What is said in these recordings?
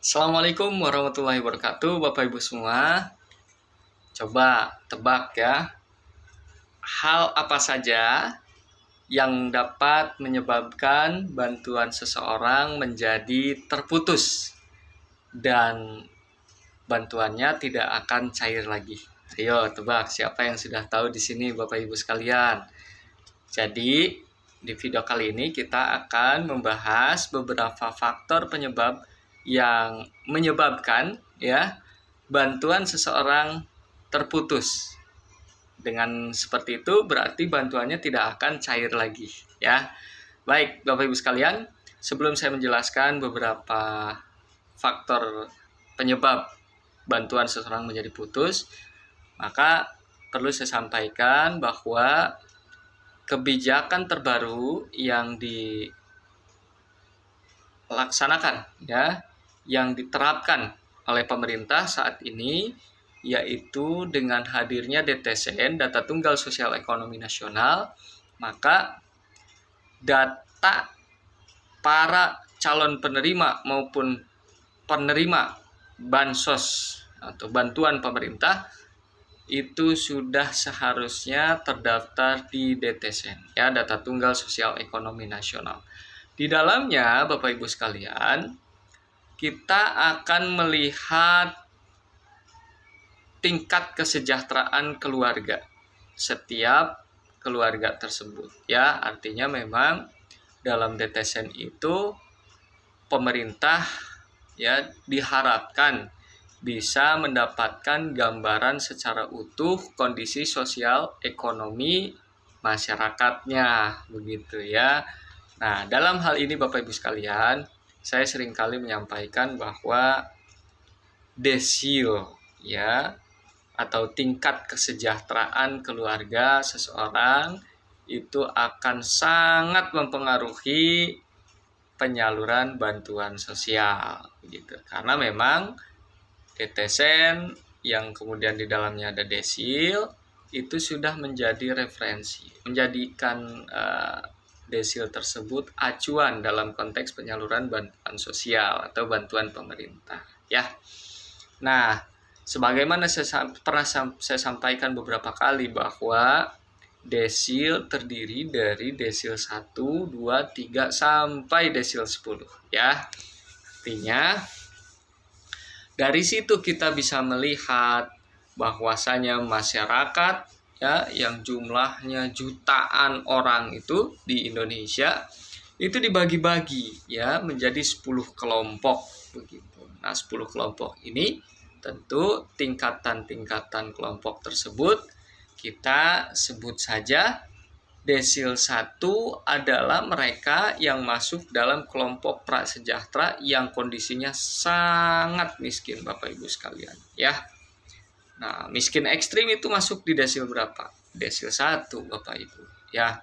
Assalamualaikum warahmatullahi wabarakatuh, Bapak Ibu semua. Coba tebak ya, hal apa saja yang dapat menyebabkan bantuan seseorang menjadi terputus dan bantuannya tidak akan cair lagi. Ayo tebak, siapa yang sudah tahu di sini, Bapak Ibu sekalian. Jadi di video kali ini kita akan membahas beberapa faktor penyebab yang menyebabkan ya bantuan seseorang terputus. Dengan seperti itu berarti bantuannya tidak akan cair lagi ya. Baik, Bapak Ibu sekalian, sebelum saya menjelaskan beberapa faktor penyebab bantuan seseorang menjadi putus, maka perlu saya sampaikan bahwa kebijakan terbaru yang dilaksanakan ya, yang diterapkan oleh pemerintah saat ini, yaitu dengan hadirnya DTSN, Data Tunggal Sosial Ekonomi Nasional, maka data para calon penerima maupun penerima bansos atau bantuan pemerintah itu sudah seharusnya terdaftar di DTSN ya, Data Tunggal Sosial Ekonomi Nasional. Di dalamnya, Bapak Ibu sekalian, kita akan melihat tingkat kesejahteraan keluarga setiap keluarga tersebut ya. Artinya memang dalam DTSN itu pemerintah ya diharapkan bisa mendapatkan gambaran secara utuh kondisi sosial ekonomi masyarakatnya, begitu ya. Nah, dalam hal ini Bapak Ibu sekalian, saya seringkali menyampaikan bahwa desil ya atau tingkat kesejahteraan keluarga seseorang itu akan sangat mempengaruhi penyaluran bantuan sosial gitu. Karena memang DTSN yang kemudian di dalamnya ada desil itu sudah menjadi referensi, menjadikan desil tersebut acuan dalam konteks penyaluran bantuan sosial atau bantuan pemerintah ya. Nah, sebagaimana pernah saya sampaikan beberapa kali bahwa desil terdiri dari desil 1, 2, 3 sampai desil 10 ya. Artinya dari situ kita bisa melihat bahwasanya masyarakat ya yang jumlahnya jutaan orang itu di Indonesia itu dibagi-bagi ya menjadi 10 kelompok begitu. Nah, 10 kelompok ini tentu tingkatan-tingkatan kelompok tersebut kita sebut saja desil 1 adalah mereka yang masuk dalam kelompok prasejahtera yang kondisinya sangat miskin, Bapak Ibu sekalian ya. Nah, miskin ekstrim itu masuk di desil berapa? Desil 1, Bapak Ibu ya.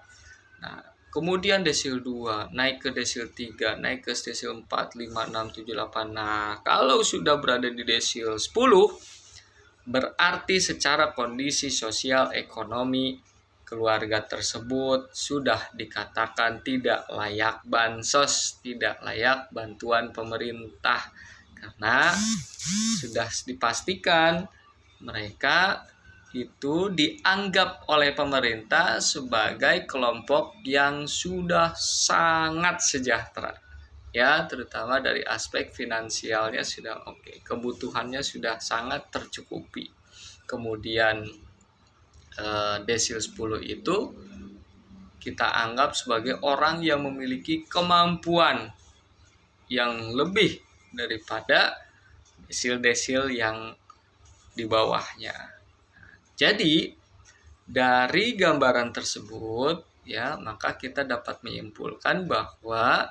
Nah, kemudian desil 2, naik ke desil 3, naik ke desil 4, 5, 6, 7, 8. Nah, kalau sudah berada di desil 10, berarti secara kondisi sosial ekonomi keluarga tersebut sudah dikatakan tidak layak bansos, tidak layak bantuan pemerintah. Karena sudah dipastikan mereka itu dianggap oleh pemerintah sebagai kelompok yang sudah sangat sejahtera ya, terutama dari aspek finansialnya sudah oke, kebutuhannya sudah sangat tercukupi. Kemudian desil 10 itu kita anggap sebagai orang yang memiliki kemampuan yang lebih daripada desil-desil yang di bawahnya. Jadi dari gambaran tersebut ya, maka kita dapat menyimpulkan bahwa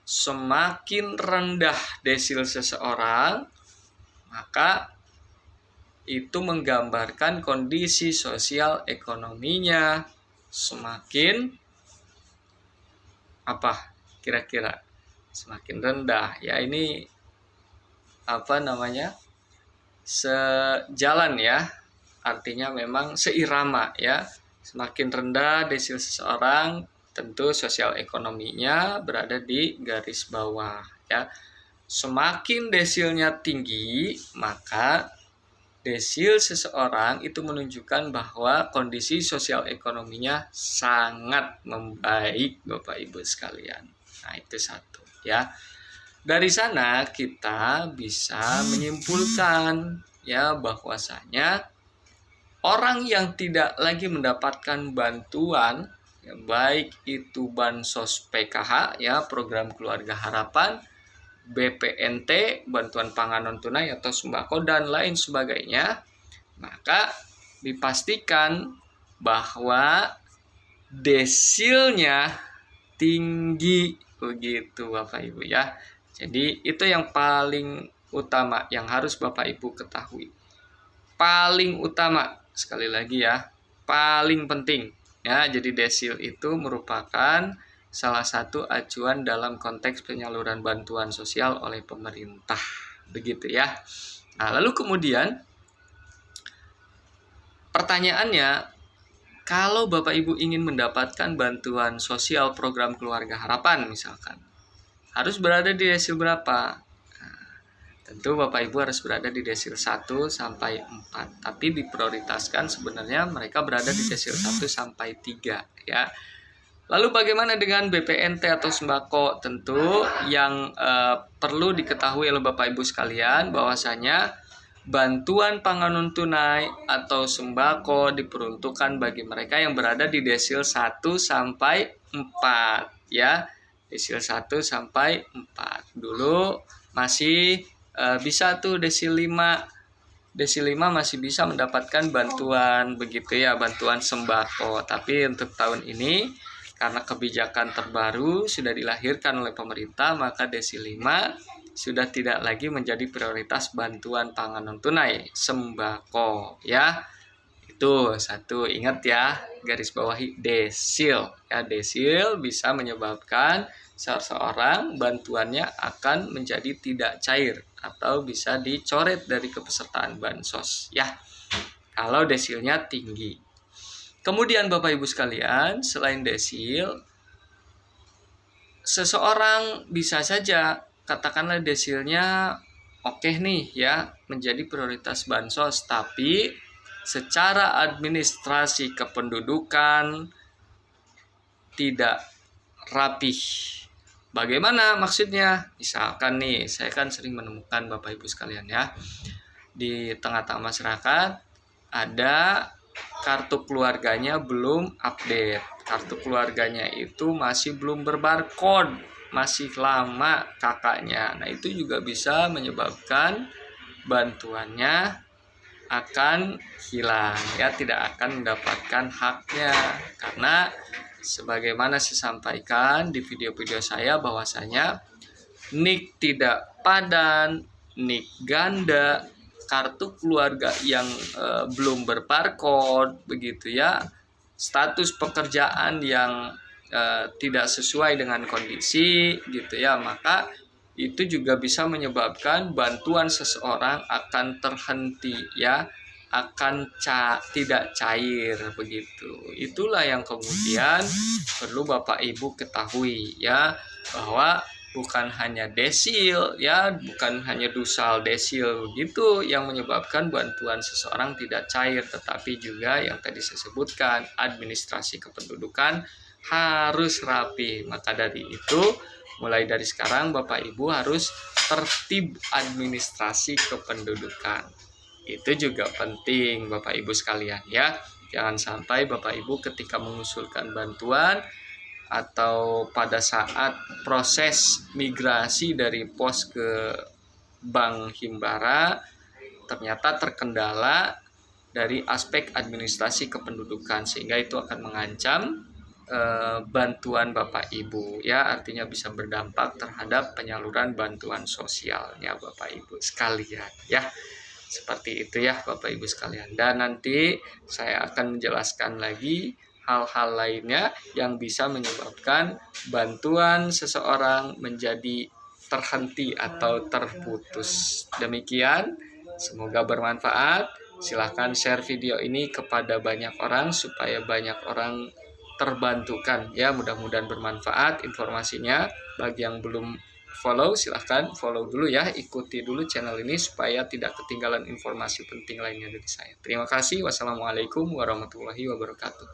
semakin rendah desil seseorang, maka itu menggambarkan kondisi sosial ekonominya semakin apa kira-kira? Semakin rendah ya. Ini sejalan ya, artinya memang seirama ya. Semakin rendah desil seseorang, tentu sosial ekonominya berada di garis bawah ya. Semakin desilnya tinggi, maka desil seseorang itu menunjukkan bahwa kondisi sosial ekonominya sangat membaik, Bapak Ibu sekalian. Nah, itu satu ya. Dari sana kita bisa menyimpulkan ya bahwasanya orang yang tidak lagi mendapatkan bantuan ya, baik itu bansos PKH ya, program keluarga harapan, BPNT, bantuan pangan non tunai atau sembako dan lain sebagainya, maka dipastikan bahwa desilnya tinggi begitu Bapak Ibu ya. Jadi itu yang paling utama yang harus Bapak Ibu ketahui. Paling utama, sekali lagi ya, paling penting ya. Jadi desil itu merupakan salah satu acuan dalam konteks penyaluran bantuan sosial oleh pemerintah, begitu ya. Nah, lalu kemudian pertanyaannya, kalau Bapak Ibu ingin mendapatkan bantuan sosial program keluarga harapan misalkan, harus berada di desil berapa? Nah, tentu Bapak Ibu harus berada di desil 1 sampai 4, tapi diprioritaskan sebenarnya mereka berada di desil 1 sampai 3 ya. Lalu bagaimana dengan BPNT atau sembako? Tentu yang perlu diketahui oleh Bapak Ibu sekalian bahwasanya bantuan pangan non tunai atau sembako diperuntukkan bagi mereka yang berada di desil 1 sampai 4 ya. Desil 1 sampai 4. Dulu masih bisa tuh desil 5. Desil 5 masih bisa mendapatkan bantuan begitu ya, bantuan sembako. Tapi untuk tahun ini karena kebijakan terbaru sudah dilahirkan oleh pemerintah, maka desil 5 sudah tidak lagi menjadi prioritas bantuan pangan non tunai, sembako ya. Itu satu, ingat ya, garis bawahi desil. Ya, desil bisa menyebabkan seseorang bantuannya akan menjadi tidak cair atau bisa dicoret dari kepesertaan bansos ya. Kalau desilnya tinggi. Kemudian Bapak Ibu sekalian, selain desil, seseorang bisa saja katakanlah desilnya oke nih ya, menjadi prioritas bansos, tapi secara administrasi kependudukan tidak rapih. Bagaimana maksudnya? Misalkan nih, saya kan sering menemukan Bapak Ibu sekalian ya, di tengah-tengah masyarakat ada kartu keluarganya belum update. Kartu keluarganya itu masih belum berbarcode, masih lama kakaknya. Nah, itu juga bisa menyebabkan bantuannya akan hilang ya, tidak akan mendapatkan haknya. Karena sebagaimana saya sampaikan di video-video saya bahwasanya NIK tidak padan, NIK ganda, kartu keluarga yang belum berbarcode begitu ya, status pekerjaan yang tidak sesuai dengan kondisi gitu ya, maka itu juga bisa menyebabkan bantuan seseorang akan terhenti ya, akan tidak cair begitu. Itulah yang kemudian perlu Bapak Ibu ketahui ya, bahwa bukan hanya desil ya, bukan hanya dusal desil gitu yang menyebabkan bantuan seseorang tidak cair, tetapi juga yang tadi saya sebutkan, administrasi kependudukan harus rapi. Maka dari itu, mulai dari sekarang Bapak Ibu harus tertib administrasi kependudukan. Itu juga penting Bapak Ibu sekalian ya. Jangan sampai Bapak Ibu ketika mengusulkan bantuan atau pada saat proses migrasi dari pos ke Bank Himbara ternyata terkendala dari aspek administrasi kependudukan, sehingga itu akan mengancam bantuan Bapak Ibu ya, artinya bisa berdampak terhadap penyaluran bantuan sosialnya Bapak Ibu sekalian ya. Seperti itu ya Bapak Ibu sekalian, dan nanti saya akan menjelaskan lagi hal-hal lainnya yang bisa menyebabkan bantuan seseorang menjadi terhenti atau terputus. Demikian, semoga bermanfaat. Silahkan share video ini kepada banyak orang supaya banyak orang terbantukan ya, mudah-mudahan bermanfaat informasinya. Bagi yang belum follow, silahkan follow dulu ya, ikuti dulu channel ini supaya tidak ketinggalan informasi penting lainnya dari saya. Terima kasih. Wassalamualaikum warahmatullahi wabarakatuh.